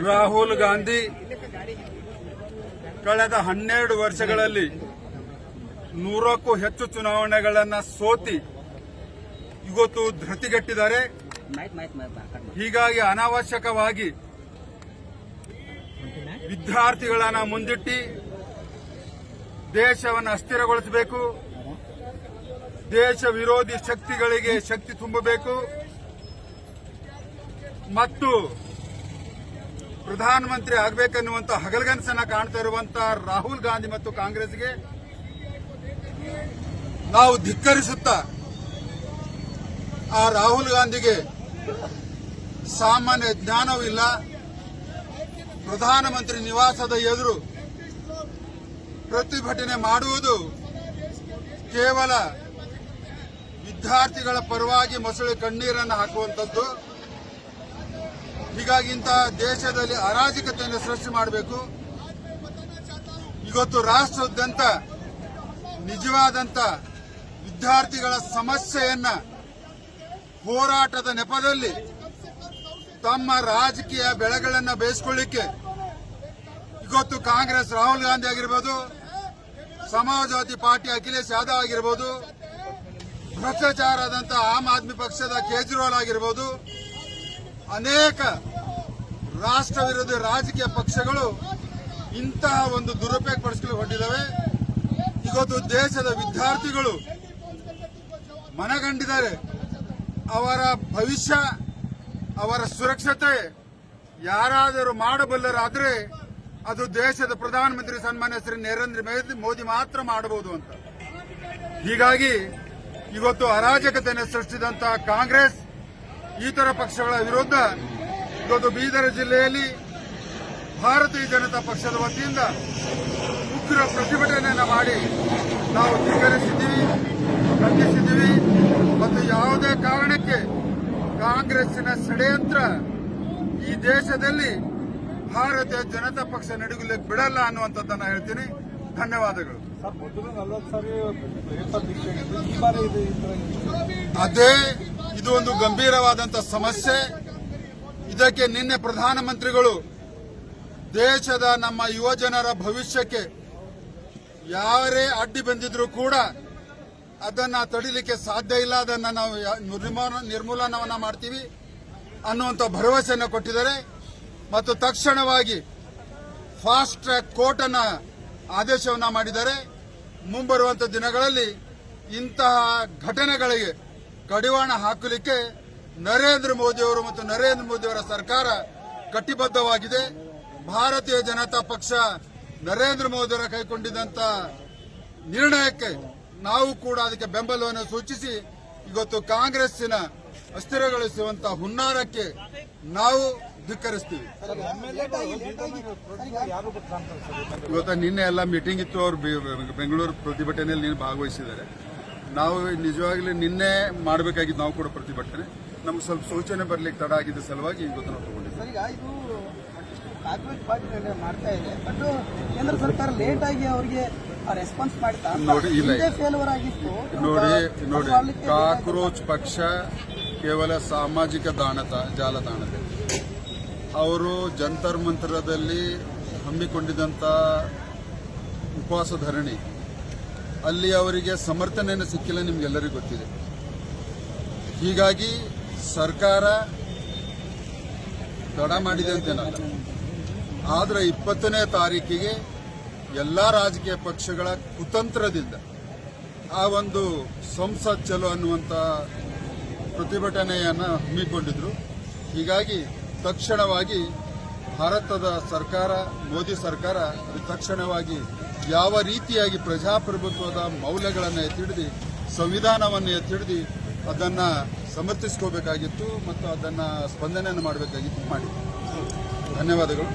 ರಾಹುಲ್ ಗಾಂಧಿ ಕಳೆದ 12 ವರ್ಷಗಳಲ್ಲಿ 100ಕ್ಕೂ ಹೆಚ್ಚು ಚುನಾವಣೆಗಳನ್ನು ಸೋತಿ ಇವತ್ತು ಧೃತಿಗೆಟ್ಟಿದ್ದಾರೆ. ಹೀಗಾಗಿ ಅನಾವಶ್ಯಕವಾಗಿ ವಿದ್ಯಾರ್ಥಿಗಳನ್ನು ಮುಂದಿಟ್ಟು ದೇಶವನ್ನು ಅಸ್ಥಿರಗೊಳಿಸಬೇಕು, ದೇಶ ವಿರೋಧಿ ಶಕ್ತಿಗಳಿಗೆ ಶಕ್ತಿ ತುಂಬಬೇಕು ಮತ್ತು ಪ್ರಧಾನಮಂತ್ರಿ ಆಗಬೇಕನ್ನುವಂತ ಹಗಲಗನಸನ್ನ ಕಾಣ್ತಾ ಇರುವಂತಹ ರಾಹುಲ್ ಗಾಂಧಿ ಮತ್ತು ಕಾಂಗ್ರೆಸ್ಗೆ ನಾವು ಧಿಕ್ಕರಿಸುತ್ತಾ ಆ ರಾಹುಲ್ ಗಾಂಧಿಗೆ ಸಾಮಾನ್ಯ ಜ್ಞಾನವಿಲ್ಲ, ಪ್ರಧಾನಮಂತ್ರಿ ನಿವಾಸದ ಎದುರು ಪ್ರತಿಭಟನೆ ಮಾಡುವುದು ಕೇವಲ ವಿದ್ಯಾರ್ಥಿಗಳ ಪರವಾಗಿ ಮೊಸಳೆ ಕಣ್ಣೀರನ್ನು ಹಾಕುವಂಥದ್ದು. ಹೀಗಾಗಿ ಇಂತಹ ದೇಶದಲ್ಲಿ ಅರಾಜಕತೆಯನ್ನು ಸೃಷ್ಟಿ ಮಾಡಬೇಕು. ಇವತ್ತು ರಾಷ್ಟ್ರದಾದ್ಯಂತ ನಿಜವಾದಂತ ವಿದ್ಯಾರ್ಥಿಗಳ ಸಮಸ್ಯೆಯನ್ನ ಹೋರಾಟದ ನೆಪದಲ್ಲಿ ತಮ್ಮ ರಾಜಕೀಯ ಬೆಳೆಗಳನ್ನು ಬೇಯಿಸಿಕೊಳ್ಳಿಕ್ಕೆ ಇವತ್ತು ಕಾಂಗ್ರೆಸ್ ರಾಹುಲ್ ಗಾಂಧಿ ಆಗಿರ್ಬೋದು, ಸಮಾಜವಾದಿ ಪಾರ್ಟಿ ಅಖಿಲೇಶ್ ಯಾದವ್ ಆಗಿರ್ಬೋದು, ಭ್ರಷ್ಟಾಚಾರದಂತ ಆಮ್ ಆದ್ಮಿ ಪಕ್ಷದ ಕೇಜ್ರಿವಾಲ್ ಆಗಿರ್ಬೋದು, ಅನೇಕ ರಾಷ್ಟ್ರ ವಿರೋಧಿ ರಾಜಕೀಯ ಪಕ್ಷಗಳು ಇಂತಹ ಒಂದು ದುರುಪಯೋಗ ಪಡಿಸಲು ಹೊರಟಿದ್ದಾವೆ. ಇವತ್ತು ದೇಶದ ವಿದ್ಯಾರ್ಥಿಗಳು ಮನಗಂಡಿದ್ದಾರೆ. ಅವರ ಭವಿಷ್ಯ, ಅವರ ಸುರಕ್ಷತೆ ಯಾರಾದರೂ ಮಾಡಬಲ್ಲರಾದರೆ ಅದು ದೇಶದ ಪ್ರಧಾನಮಂತ್ರಿ ಸನ್ಮಾನ್ಯ ಶ್ರೀ ನರೇಂದ್ರ ಮೋದಿ ಮಾತ್ರ ಮಾಡಬಹುದು ಅಂತ. ಹೀಗಾಗಿ ಇವತ್ತು ಅರಾಜಕತೆಯನ್ನು ಸೃಷ್ಟಿಸಿದಂತಹ ಕಾಂಗ್ರೆಸ್ ಇತರ ಪಕ್ಷಗಳ ವಿರುದ್ಧ ಇವತ್ತು ಬೀದರ್ ಜಿಲ್ಲೆಯಲ್ಲಿ ಭಾರತೀಯ ಜನತಾ ಪಕ್ಷದ ವತಿಯಿಂದ ಉಗ್ರ ಪ್ರತಿಭಟನೆಯನ್ನು ಮಾಡಿ ನಾವು ಧಿಕ್ಕರಿಸಿದ್ದೀವಿ, ಖಂಡಿಸಿದ್ದೀವಿ ಮತ್ತು ಯಾವುದೇ ಕಾರಣಕ್ಕೆ ಕಾಂಗ್ರೆಸ್ಸಿನ ಷಡ್ಯಂತ್ರ ಈ ದೇಶದಲ್ಲಿ ಭಾರತೀಯ ಜನತಾ ಪಕ್ಷ ನಡುಗಲಿಕ್ಕೆ ಬಿಡಲ್ಲ ಅನ್ನುವಂಥದ್ದನ್ನು ಹೇಳ್ತೀನಿ. ಧನ್ಯವಾದಗಳು. ಅದೇ ಇದು ಒಂದು ಗಂಭೀರವಾದಂತಹ ಸಮಸ್ಯೆ. ಇದಕ್ಕೆ ನಿನ್ನೆ ಪ್ರಧಾನಮಂತ್ರಿಗಳು ದೇಶದ ನಮ್ಮ ಯುವಜನರ ಭವಿಷ್ಯಕ್ಕೆ ಯಾರೇ ಅಡ್ಡಿ ಬಂದಿದ್ರೂ ಕೂಡ ಅದನ್ನ ತಡಿಲಿಕ್ಕೆ ಸಾಧ್ಯ ಇಲ್ಲ, ಅದನ್ನ ನಾವು ನಿರ್ಮೂಲನವನ್ನ ಮಾಡ್ತೀವಿ ಅನ್ನುವಂಥ ಭರವಸೆಯನ್ನು ಕೊಟ್ಟಿದ್ದಾರೆ ಮತ್ತು ತಕ್ಷಣವಾಗಿ ಫಾಸ್ಟ್ ಟ್ರ್ಯಾಕ್ ಕೋರ್ಟ್ ಅನ್ನ ಆದೇಶವನ್ನ ಮಾಡಿದ್ದಾರೆ. ಮುಂಬರುವಂತ ದಿನಗಳಲ್ಲಿ ಇಂತಹ ಘಟನೆಗಳಿಗೆ ಕಡಿವಾಣ ಹಾಕಲಿಕ್ಕೆ ನರೇಂದ್ರ ಮೋದಿಯವರು ಮತ್ತು ನರೇಂದ್ರ ಮೋದಿಯವರ ಸರ್ಕಾರ ಕಟಿಬದ್ಧವಾಗಿದೆ. ಭಾರತೀಯ ಜನತಾ ಪಕ್ಷ ನರೇಂದ್ರ ಮೋದಿಯವರ ಕೈಗೊಂಡಿದ್ದಂತ ನಿರ್ಣಯಕ್ಕೆ ನಾವು ಕೂಡ ಅದಕ್ಕೆ ಬೆಂಬಲವನ್ನು ಸೂಚಿಸಿ ಇವತ್ತು ಕಾಂಗ್ರೆಸ್ಸಿನ ಅಸ್ಥಿರಗೊಳಿಸುವಂತಹ ಹುನ್ನಾರಕ್ಕೆ ನಾವು ಧಿಕ್ಕರಿಸ್ತೀವಿ. ಇವತ್ತು ನಿನ್ನೆ ಎಲ್ಲ ಮೀಟಿಂಗ್ ಇತ್ತು, ಅವರು ಬೆಂಗಳೂರು ಪ್ರತಿಭಟನೆಯಲ್ಲಿ ನೀನು ಭಾಗವಹಿಸಿದ್ದಾರೆ. ನಾವು ನಿಜವಾಗ್ಲೂ ನಿನ್ನೆ ಮಾಡಬೇಕಾಗಿದ್ದು ನಾವು ಕೂಡ ಪ್ರತಿಭಟನೆ, ನಮ್ಗೆ ಸ್ವಲ್ಪ ಸೂಚನೆ ಬರ್ಲಿಕ್ಕೆ ತಡ ಆಗಿದ್ದ ಸಲುವಾಗಿ ಇವತ್ತು ನಾವು ತಗೊಂಡಿದ್ದೀವಿ. ಕಾಂಗ್ರೆಸ್ ಪಾರ್ಟಿ ಮಾಡ್ತಾ ಇದೆ, ಬಟ್ ಕೇಂದ್ರ ಸರ್ಕಾರ ಲೇಟ್ ಆಗಿ ಅವರಿಗೆ ರೆಸ್ಪಾನ್ಸ್ ಮಾಡ್ತಾ ನೋಡಿ ಕಾಕ್ರೋಚ್ ಪಕ್ಷ ಕೇವಲ ಸಾಮಾಜಿಕ ಜಾಲತಾಣದಲ್ಲಿ ಅವರು ಜಂತರ್ ಮಂತರದಲ್ಲಿ ಹಮ್ಮಿಕೊಂಡಿದ್ದಂಥ ಉಪವಾಸ ಧರಣಿ ಅಲ್ಲಿ ಅವರಿಗೆ ಸಮರ್ಥನೆಯನ್ನು ಸಿಕ್ಕಿಲ್ಲ, ನಿಮ್ಗೆಲ್ಲರಿಗೂ ಗೊತ್ತಿದೆ. ಹೀಗಾಗಿ ಸರ್ಕಾರ ತಡ ಮಾಡಿದೆ ಅಂತೇನಲ್ಲ, ಆದರೆ 20ನೇ ತಾರೀಕಿಗೆ ಎಲ್ಲ ರಾಜಕೀಯ ಪಕ್ಷಗಳ ಕುತಂತ್ರದಿಂದ ಆ ಒಂದು ಸಂಸತ್ ಚಲೋ ಅನ್ನುವಂಥ ಪ್ರತಿಭಟನೆಯನ್ನು ಹಮ್ಮಿಕೊಂಡಿದ್ರು. ಹೀಗಾಗಿ ತಕ್ಷಣವಾಗಿ ಭಾರತದ ಸರ್ಕಾರ, ಮೋದಿ ಸರ್ಕಾರ ತಕ್ಷಣವಾಗಿ ಯಾವ ರೀತಿಯಾಗಿ ಪ್ರಜಾಪ್ರಭುತ್ವದ ಮೌಲ್ಯಗಳನ್ನು ಎತ್ತಿಡಿದು, ಸಂವಿಧಾನವನ್ನು ಎತ್ತಿಡಿದು ಅದನ್ನು ಸಮರ್ಥಿಸ್ಕೋಬೇಕಾಗಿತ್ತು ಮತ್ತು ಅದನ್ನು ಸ್ಪಂದನೆಯನ್ನು ಮಾಡಬೇಕಾಗಿತ್ತು. ಮಾಡಿ. ಧನ್ಯವಾದಗಳು.